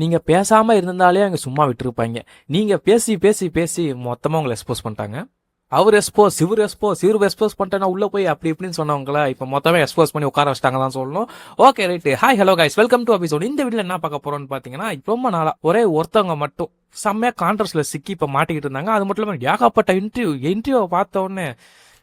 நீங்க பேசாம இருந்தாலே அங்க சும்மா விட்டுருப்பாங்க. நீங்க பேசி பேசி பேசி மொத்தமா உங்களை எக்ஸ்போஸ் பண்ணிட்டாங்க. அவர் எக்ஸ்போஸ், இவர் எக்ஸ்போஸ் பண்ணிட்டேன்னா உள்ள போய் அப்படி இப்படின்னு சொன்னவங்கள இப்ப மொத்தமே எக்ஸ்போஸ் பண்ணி உட்கார வச்சிட்டாங்க தான் சொல்லணும். Okay right. Hi hello guys, welcome to episode. இந்த வீடியோல என்ன பார்க்க போறோம்னு பாத்தீங்கன்னா, ரொம்ப நாளா ஒரே ஒருத்தவங்க மட்டும் செம்மையா கான்ட்ரஸ்ட்ல சிக்கி இப்ப மாட்டிக்கிட்டு இருந்தாங்க. அது மட்டும் இல்லாம ஏகப்பட்ட இன்டர்வியூ பார்த்த உடனே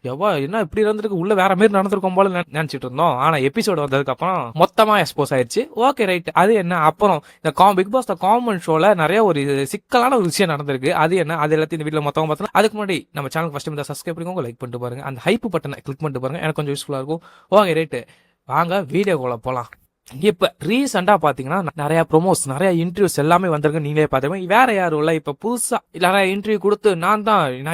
எவ்வா என்ன இப்படி இருந்திருக்கு, உள்ள வேற மாதிரி நடந்திருக்கும் போல நினைச்சிட்டு இருந்தோம். ஆனா எபிசோடு வந்ததுக்கு அப்புறம் மொத்தமா எக்ஸ்போஸ் ஆயிடுச்சு. Okay right. அது என்ன, அப்புறம் இந்த பிக் பாஸ் காமன் ஷோல நிறைய ஒரு சிக்கலான ஒரு விஷயம் நடந்திருக்கு. அது என்ன, அது எல்லாத்தையும் இந்த வீடியோல மொத்தமா பார்த்தோம். அதுக்கு முன்னாடி நம்ம சேனல் ஃபர்ஸ்ட் டைம் சப்ஸ்கிரைப் பண்ணிக்கோங்க, லைக் பண்ணிட்டு பாருங்க, அந்த ஹைப் பட்டனை கிளிக் பண்ணிட்டு பாருங்க, எனக்கு கொஞ்சம் யூஸ்ஃபுல்லா இருக்கும். ஓகே ரைட், வாங்க வீடியோக்குள்ள போலாம். இப்ப ரீசெண்டா பாத்தீங்கன்னா நிறைய ப்ரோமோஸ், நிறைய இன்டர்வியூஸ் எல்லாமே வந்திருக்கு. நீங்களே பாத்தீங்க. வேற யாரும் இல்ல, இப்ப புதுசா நிறைய இன்டர்வியூ கொடுத்து நான்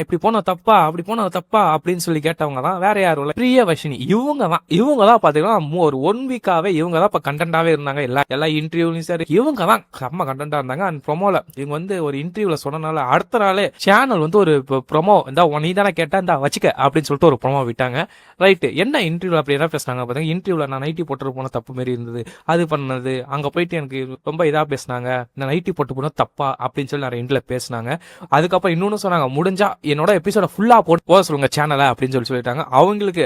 இப்படி போன தப்பா அப்படி போன தப்பா அப்படின்னு சொல்லி கேட்டவங்க தான் வேற யாரும் இல்ல, பிரியவர்ஷினி. இவங்க தான் பாத்தீங்கன்னா ஒரு 1 வீக்காவே இவங்க தான் இப்ப கண்டென்ட்டாவே இருந்தாங்க. எல்லா இன்டர்வியூலையும் சரி இவங்க தான் செம்ம கண்டென்ட்டா இருந்தாங்க. அந்த ப்ரோமோல இவங்க ஒரு இன்டர்வியூல சொன்னனால அடுத்த நாளே சேனல் ஒரு ப்ரோமோ இந்த நீ தானே கேட்டா இந்த வச்சுக்க அப்படின்னு சொல்லிட்டு ஒரு ப்ரோமோ விட்டாங்க. ரைட். என்ன இன்டர்வியூ அப்படி என்ன பேசினாங்க பாத்தீங்க. இன்டர்வியூல நான் நைட்டி போட்டு போன தப்பு மாரி இருந்தது, அது பண்ணது, அங்க போயிட்டு எனக்கு ரொம்ப இதா பேசினாங்க, நான் நைட்டி போட்டு போனது தப்பா அப்படின்னு சொல்லி நிறைய இன்ட்ல பேசினாங்க. அதுக்கப்புறம் இன்னொன்னு சொன்னாங்க, முடிஞ்சா என்னோட எபிசோட ஃபுல்லா போட்டு போக சொல்லுங்க சேனலை அப்படின்னு சொல்லிட்டாங்க. அவங்களுக்கு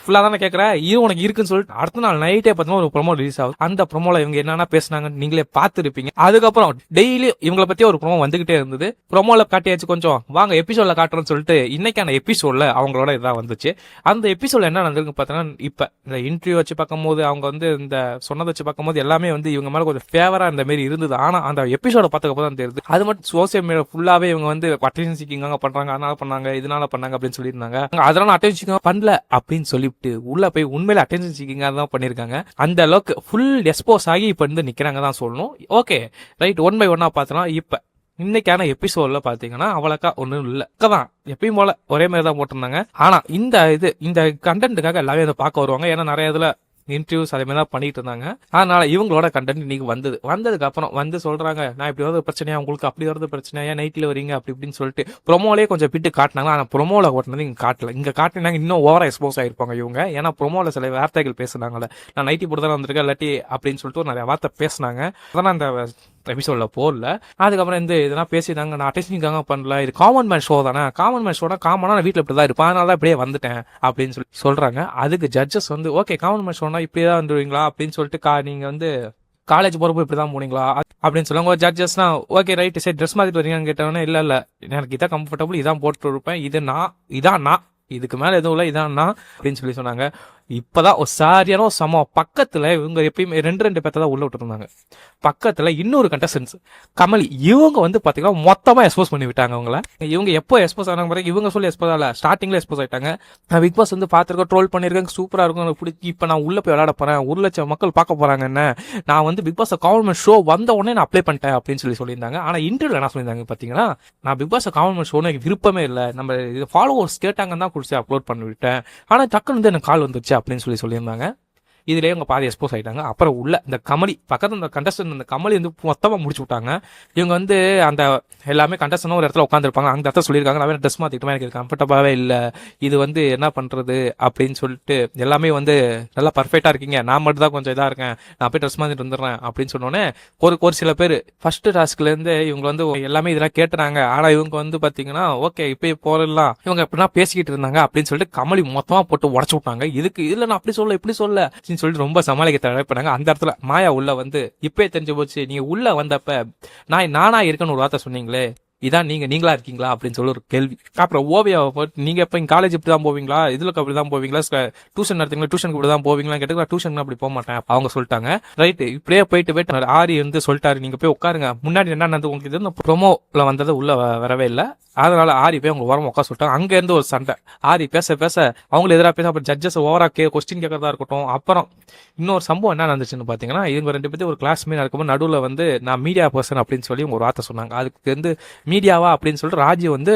ஃபுல்லா தானே கேட்கற, இது உனக்கு இருக்குன்னு சொல்லிட்டு அடுத்த நாள் நைட்டே பார்த்தீங்கன்னா ஒரு ப்ரோமோ ரிலீஸ் ஆகுது. அந்த ப்ரோமோல இவங்க என்னென்ன பேசினாங்க நீங்களே பார்த்துருப்பீங்க. அதுக்கப்புறம் டெய்லி இவங்களை பத்தி ஒரு ப்ரோமோ வந்துகிட்டே இருந்தது. ப்ரோமோல காட்டியாச்சு, கொஞ்சம் வாங்க எபிசோட்ல காட்டுறேன்னு சொல்லிட்டு இன்னைக்கான எபிசோட்ல அவங்களோட இதான் வந்துச்சு. அந்த எபிசோட்ல என்ன நடந்திருக்கு பார்த்தீங்கன்னா, இப்ப இந்த இன்டர்வியூ வச்சு பார்க்கும்போது அவங்க இந்த சொன்னதை வச்சு பார்க்கும்போது எல்லாமே இவங்க மேல கொஞ்சம் ஃபேவரா இந்த மாதிரி இருந்தது. ஆனா அந்த எபிசோட பார்த்ததுக்கு தான் தெரியுது, அது மட்டும் சோசியல் மீடியா ஃபுல்லாவே இவங்க அட்டென்ஷன் சீக்கிங்காக பண்றாங்க, அதனால பண்ணாங்க, இதனால பண்ணாங்க அப்படின்னு சொல்லியிருந்தாங்க. அதனால அட்டென்ஷன் சீக்கிங் பண்ணல அப்படின்னு சொல்லிட்டு உள்ள போய் உண்மையில அட்டென்ஷன் சீக்கிங்காக தான் பண்ணிருக்காங்க. அந்த அளவுக்கு ஃபுல் எக்ஸ்போஸ் ஆகி இப்ப நிக்கிறாங்க தான் சொல்லணும். ஓகே ரைட், 1 by 1 பார்த்தோம். இப்ப இன்னைக்கான எபிசோட்ல பாத்தீங்கன்னா அவ்வளோக்கா ஒன்றும் இல்லை தான், எப்பயும் போல ஒரே மாதிரி தான் போட்டிருந்தாங்க. ஆனா இந்த கண்டென்ட்டுக்காக எல்லாமே அதை பார்க்க வருவாங்க. ஏன்னா நிறைய இதுல இன்டர்வியூஸ் அதே மாதிரி தான் பண்ணிட்டு இருந்தாங்க. அதனால இவங்களோட கண்டென்ட் இன்னைக்கு வந்ததுக்கு அப்புறம் சொல்றாங்க, நான் இப்படி வரது பிரச்சனையா, உங்களுக்கு அப்படி வரது பிரச்சனையா, ஏன் நைட்ல வரீங்க அப்படி இப்படின்னு சொல்லிட்டு ப்ரோமோலே கொஞ்சம் பிட்டு காட்டினாங்க. ஆனா ப்ரோமோல ஓட்டினது இங்க காட்டல. இங்க காட்டினாங்க இன்னும் ஓவரா எக்ஸ்போஸ் ஆயிருப்பாங்க இவங்க. ஏன்னா ப்ரோமோல சில வார்த்தைகள் பேசுனாங்கல்ல, நான் நைட்டி போட்டு தான் வந்திருக்கேன் இல்லாட்டி அப்படின்னு சொல்லிட்டு நிறைய வார்த்தை பேசினாங்க. அதெல்லாம் அந்த எபிசோட்ல போடல. அதுக்கப்புறம் இதெல்லாம் பேசிதாங்க, நான் அட்டென்ஷனுக்காக பண்ணல, இது காமன் மேன் ஷோ தானே, காமன் மேன் ஷோனா காமனா நான் வீட்டுல இப்படிதான் இருப்பேன், அதனால தான் இப்படியே வந்துட்டேன் அப்படின்னு சொல்லி சொல்றாங்க. அதுக்கு ஜட்ஜஸ் ஓகே காமன் மேன் ஷோனா இப்படியேதான் வந்துடுவீங்களா அப்படின்னு சொல்லிட்டு நீங்க காலேஜ் போறப்போ இப்படிதான் போனீங்களா அப்படின்னு சொல்லுவாங்க. ஜட்ஜஸ்னா ஓகே ரைட் சரி ட்ரெஸ் மாத்திட்டு வரீங்கன்னு கேட்டவொடனே இல்ல எனக்கு இதான் கம்ஃபர்டபுள், இதான் போட்டு இருப்பேன், இதான் நான் இதுக்கு மேல எதுவும் இல்லை, இதான் நான் அப்படின்னு சொல்லி சொன்னாங்க. இப்பதான் ஒரு சாரியான ஒரு சமம். பக்கத்துல இவங்க எப்பயுமே 2 பேர்த்த தான் உள்ள விட்டு இருந்தாங்க. பக்கத்துல இன்னொரு கண்டஸ்டன்ஸ் கமலி, இவங்க பாத்தீங்கன்னா மொத்தமா எக்ஸ்போஸ் பண்ணி விட்டாங்க அவங்கள. இவங்க எப்போ எக்ஸ்போஸ் ஆனாங்க, இவங்க சொல்லி எக்ஸ்போஸ் ஆகல, ஸ்டார்டிங்ல எக்ஸ்போஸ் ஆயிட்டாங்க. நான் பிக் பாஸ் பாத்துருக்கேன், ட்ரோல் பண்ணிருக்கேன், சூப்பரா இருக்கும், எனக்கு பிடிச்சி இப்ப நான் உள்ள போய் விளையாட போறேன், 1 லட்சம் மக்கள் பார்க்க போறாங்க என்ன, நான் பிக் பாஸ் கவர்மெண்ட் ஷோ வந்த உடனே நான் அப்ளை பண்ணிட்டேன் அப்படின்னு சொல்லியிருந்தாங்க. ஆனா இன்டர்வியூல என்ன சொல்லியிருந்தாங்க பாத்தீங்கன்னா, நான் பிக் பாஸ் கவர்மெண்ட் ஷோ எனக்கு விருப்பமே இல்லை, நம்ம ஃபாலோவர்ஸ் கேட்டாங்கன்னு தான் குடிச்சு அப்லோட் பண்ணி விட்டேன், ஆனா டக்குன்னு எனக்கு கால் வந்துருச்சு அப்படின்னு சொல்லியிருந்தாங்க. இதுலயே அவங்க பாதி எக்ஸ்போஸ் ஆயிட்டாங்க. அப்புறம் உள்ள இந்த கமலி பக்கத்துல இந்த கண்டஸ்டன்ட் இந்த கமலி மொத்தமா முடிச்சு விட்டாங்க. இவங்க அந்த எல்லாமே கண்டஸ்டன்ட் ஒரு இடத்துல உட்காந்துருப்பாங்க, அந்த இடத்துல சொல்லியிருக்காங்க, நான் ட்ரெஸ் மாத்திக்கிட்டோம், எனக்கு கம்ஃபர்டபுளாவே இல்லை, இது என்ன பண்றது அப்படின்னு சொல்லிட்டு எல்லாமே நல்லா பர்ஃபெக்டா இருக்கீங்க, நான் மட்டும் தான் கொஞ்சம் இதா இருக்கேன், நான் போய் ட்ரெஸ் மாத்திட்டு வந்துடுறேன் அப்படின்னு சொன்னோன்னே ஒரு சில பேர் ஃபர்ஸ்ட் டாஸ்க்ல இருந்து இவங்க எல்லாமே இதெல்லாம் கேட்டுறாங்க. ஆனா இவங்க பாத்தீங்கன்னா ஓகே இப்பயே போறலாம், இவங்க எப்படின்னா பேசிக்கிட்டு இருந்தாங்க அப்படின்னு சொல்லிட்டு கமலி மொத்தமா போட்டு உடச்சு விட்டாங்க. இதுல நான் அப்படி சொல்ல இப்படி சொல்ல சொல்லிட்டு ரொம்ப சமாளிக்க ட்ரை பண்ணாங்க. அந்த இடத்துல மாயா உள்ள இப்பயே தெரிஞ்சு போச்சு, நீங்க உள்ள வந்தப்ப நானா இருக்கேன்னு ஒரு வார்த்தை சொன்னீங்களே, இதான் நீங்களா இருக்கீங்களா அப்படின்னு சொல்லி ஒரு கேள்வி. அப்புறம் ஓவியாவை போட்டு நீங்க எப்ப காலேஜ் இப்படி தான் போவீங்களா, இதுல அப்படிதான் போவீங்களா, டியூஷன் நடத்தீங்களா, டியூஷனுக்கு இப்படி தான் போவீங்களா கேட்டு, டியூஷன் அப்படி போக மாட்டேன் அவங்க சொல்லிட்டாங்க. ரைட். இப்படியே போயிட்டு ஆரி சொல்லிட்டாரு, நீங்க போய் உட்காருங்க, முன்னாடி என்ன நடந்தது உங்களுக்கு இது ப்ரோமோல வந்தது உள்ள வரவே இல்லை, அதனால ஆரி போய் அவங்க ஓரமா உட்கார சொல்லிட்டாங்க. அங்க இருந்து ஒரு சண்டை, ஆரி பேச அவங்களுக்கு எதிராக பேச, அப்புறம் ஜட்ஜஸ் ஓவரா கொஸ்டின் கேட்கறதா இருக்கட்டும். அப்புறம் இன்னொரு சம்பவம் என்ன நடந்துச்சுன்னு பாத்தீங்கன்னா, இவங்க 2 பேரும் ஒரு கிளாஸ் மீன் இருக்கும்போது நடுவுல நான் மீடியா பர்சன் அப்படின்னு சொல்லி ஒரு வார்த்தை சொன்னாங்க. அதுக்கு மீடியாவா அப்படின்னு சொல்லிட்டு ராஜு வந்து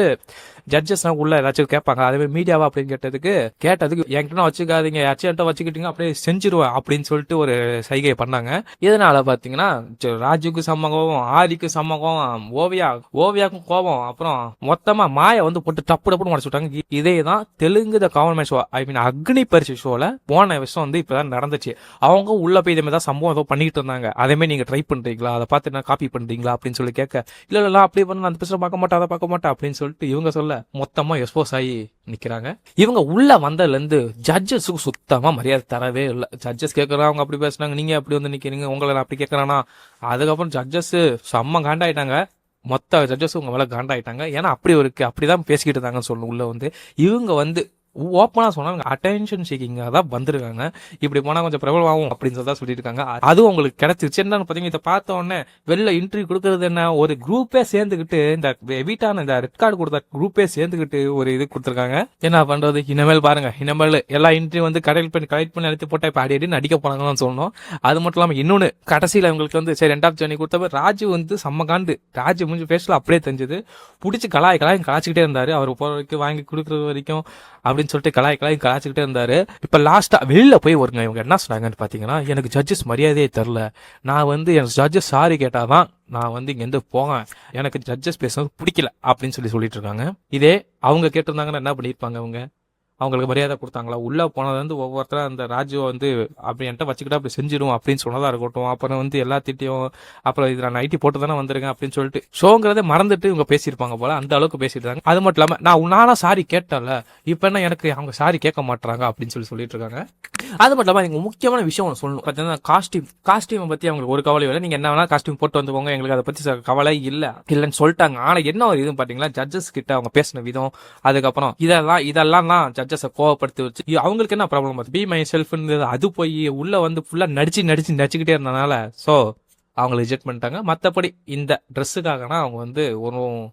ஜட்ஜஸ் உள்ள ஏதாச்சும் கேட்பாங்க, அதே மாதிரி மீடியாவா அப்படின்னு கேட்டதுக்கு என்கிட்ட வச்சுக்காதீங்க, யாச்சும் வச்சுக்கிட்டீங்க அப்படியே செஞ்சிருவேன் அப்படின்னு சொல்லிட்டு ஒரு சைகையை பண்ணாங்க. இதனால பாத்தீங்கன்னா ராஜுக்கு செம்ம கோவம், ஆதிக்கு செம்ம கோவம், ஓவியாக்கும் கோவம், அப்புறம் மொத்தமா மாயை வந்து போட்டு டப்பு டப்புன்னு உடச்சு விட்டாங்க. இதேதான் தெலுங்கு த கவர்மெண்ட் ஷோ, ஐ மீன் அக்னி பரிசு ஷோல போன விஷயம் வந்து இப்பதான் நடந்துச்சு. அவங்க உள்ள போய் இதே மாதிரி தான் சம்பவம் ஏதோ பண்ணிட்டு இருந்தாங்க, அதே மாதிரி நீங்க ட்ரை பண்றீங்களா, அதை பார்த்து என்ன காப்பி பண்றீங்களா அப்படின்னு சொல்லி கேட்க, இல்ல அப்படி பண்ண அந்த பிசை பார்க்க மாட்டேன், அதை பார்க்க மாட்டேன் அப்படின்னு சொல்லிட்டு இவங்க சொல்ல மொத்தமா எக்ஸ்போஸ் ஆகி நிக்கிறாங்க. இவங்க உள்ள வந்ததுல இருந்து ஜட்ஜஸுக்கு சுத்தமா மரியாதை தரவே இல்லை. ஜட்ஜஸ் கேட்கறாங்க, அவங்க அப்படி பேசுனாங்க, நீங்க அப்படி வந்து நிக்கிறீங்க, உங்களை நான் அப்படி கேட்கறானா. அதுக்கப்புறம் ஜட்ஜஸ் செம்ம காண்டாயிட்டாங்க, மொத்த ஜட்ஜஸ் உங்க மேல காண்டாயிட்டாங்க. ஏன்னா அப்படி இருக்கு, அப்படிதான் பேசிக்கிட்டு இருந்தாங்கன்னு சொல்லணும். உள்ள வந்து இவங்க வந்து ஓப்பனா சொன்னாங்க, அட்டென்ஷன் சீக்கிங்காக தான் வந்திருக்காங்க, இப்படி போனா கொஞ்சம் பிரபலமாகும் அப்படின்னு சொல்லி தான் சொல்லிட்டு இருக்காங்க. அதுவும் உங்களுக்கு கிடைச்சிருச்சு. என்னன்னு பாத்தீங்கன்னா, இதை பார்த்த உடனே வெளில இன்டர்வியூ கொடுக்கறது என்ன, ஒரு குரூப்பே சேர்ந்துக்கிட்டு, இந்த வீட்டான இந்த ரெட் கார்டு கொடுத்த குரூப்பே சேர்ந்துக்கிட்டு ஒரு இது கொடுத்துருக்காங்க. என்ன பண்றது, இனிமேல் பாருங்க, இனிமேல் எல்லா இன்டர்வியூ வந்து கலெக்ட் பண்ணி எடுத்து போட்டா இப்ப அடி நடிக்க போனாங்கன்னு சொல்லணும். அது மட்டும் இல்லாம இன்னொன்னு கடைசியில இவங்களுக்கு வந்து சரி எண்ட் ஆஃப் ஜர்னி கொடுத்தப்ப ராஜு வந்து செம்மகாண்டு, ராஜு முடிஞ்சு பேசல அப்படியே தெரிஞ்சது, பிடிச்சி கலாய்ச்சிக்கிட்டே இருந்தாரு. அவர் போற வரைக்கும் வாங்கி கொடுக்கறது வரைக்கும் அப்படின்னு சொல்லிட்டு கலாய்ச்சிக்கிட்டே இருந்தாரு. இப்ப லாஸ்டா வெளியில போய் வருங்க இவங்க என்ன சொன்னாங்கன்னு பாத்தீங்கன்னா, எனக்கு ஜட்ஜஸ் மரியாதையே தரல, நான் வந்து எனக்கு ஜட்ஜஸ் சாரி கேட்டாதான் நான் வந்து இங்க இருந்து போவேன், எனக்கு ஜட்ஜஸ் பேசுறது பிடிக்கல அப்படின்னு சொல்லிட்டு இருக்காங்க. இதே அவங்க கேட்டிருந்தாங்கன்னா என்ன பண்ணிருப்பாங்க, அவங்களுக்கு மரியாதை கொடுத்தாங்களா? உள்ள போனது வந்து ஒவ்வொருத்தரா அந்த ராஜு வந்து அப்படி என்கிட்ட வச்சுக்கிட்டா அப்படி செஞ்சிடும் அப்படின்னு சொன்னதா இருக்கட்டும், அப்புறம் வந்து எல்லாத்திட்டையும் அப்புறம் இது நான் நைட்டி போட்டு தானே வந்திருக்கேன் அப்படின்னு சொல்லிட்டு ஷோங்கிறத மறந்துட்டு இவங்க பேசியிருப்பாங்க போல, அந்த அளவுக்கு பேசிட்டாங்க. அது மட்டும் இல்லாம நானா சாரி கேட்டல, இப்ப என்ன எனக்கு அவங்க சாரி கேட்க மாட்டாங்க அப்படின்னு சொல்லிட்டு இருக்காங்க. அது மட்டும் இல்லாம நீங்க முக்கியமான விஷயம் ஒன்று சொல்லணும், பார்த்தீங்கன்னா காஸ்டியூம் பத்தி அவங்களுக்கு ஒரு கவலை இல்லை, நீங்க என்ன வேணா காஸ்டியூம் போட்டு வந்துக்கோங்க, எங்களுக்கு அதை பத்தி கவலை இல்லைன்னு சொல்லிட்டாங்க. ஆனா என்ன ஒரு இது பாத்தீங்கன்னா, ஜட்ஜஸ் கிட்ட அவங்க பேசின விதம், அதுக்கப்புறம் இதெல்லாம் தான் ஜட்ஜஸை கோவப்படுத்தி வச்சு அவங்களுக்கு என்ன ப்ராப்ளம், பி மை செல்ஃப் அது போய் உள்ள வந்து ஃபுல்லா நடிச்சுக்கிட்டே இருந்தனால சோ அவங்க ரிஜெக்ட் பண்ணிட்டாங்க. மற்றபடி இந்த ட்ரெஸ்ஸுக்காகனா அவங்க வந்து ஒன்றும்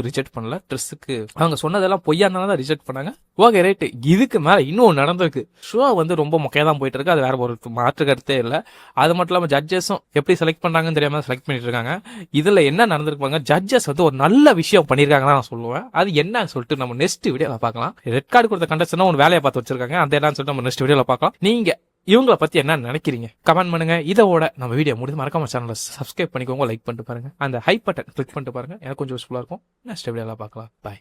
ரிஜெக்ட் பண்ணல. ட்ரெஸ்ஸுக்கு அவங்க சொன்னதெல்லாம் பொய்யா இருந்தாலும் தான் ரிஜெக்ட் பண்ணாங்க. ஓகே ரைட்டு, இதுக்கு மேல இன்னும் நடந்திருக்கு. ஷோ வந்து ரொம்ப மொக்கையா தான் போயிட்டு இருக்கு, அது வேற ஒரு மாற்று கருத்தே இல்லை. அது மட்டும் இல்லாமல் ஜட்ஜஸும் எப்படி செலக்ட் பண்ணாங்கன்னு தெரியாம செலக்ட் பண்ணிட்டு இருக்காங்க. இதுல என்ன நடந்திருப்பாங்க, ஜட்ஜஸ் வந்து ஒரு நல்ல விஷயம் பண்ணிருக்காங்கன்னு நான் சொல்லுவேன். அது என்னன்னு சொல்லிட்டு நம்ம நெக்ஸ்ட் வீடியோல பார்க்கலாம். ரெட் கார்டு கொடுத்த கண்டஸ்டன்ட் ஒரு வேலையை பார்த்து வச்சிருக்காங்க, அந்த என்னன்னு சொல்லிட்டு நம்ம நெக்ஸ்ட் வீடியோல பார்க்கலாம். நீங்க இவங்களை பத்தி என்ன நினைக்கிறீங்க கமெண்ட் பண்ணுங்க. இதோட நம்ம வீடியோ முடிஞ்சு மறக்காம சேனலை சப்ஸ்கிரைப் பண்ணிக்கோங்க, லைக் பண்ணிட்டு பாருங்க, அந்த ஹை பட்டன் கிளிக் பண்ணிட்டு பாருங்க, எனக்கு கொஞ்சம் யூஸ்ஃபுல்லா இருக்கும். நெக்ஸ்ட் வீடியோல பார்க்கலாம். பாய்.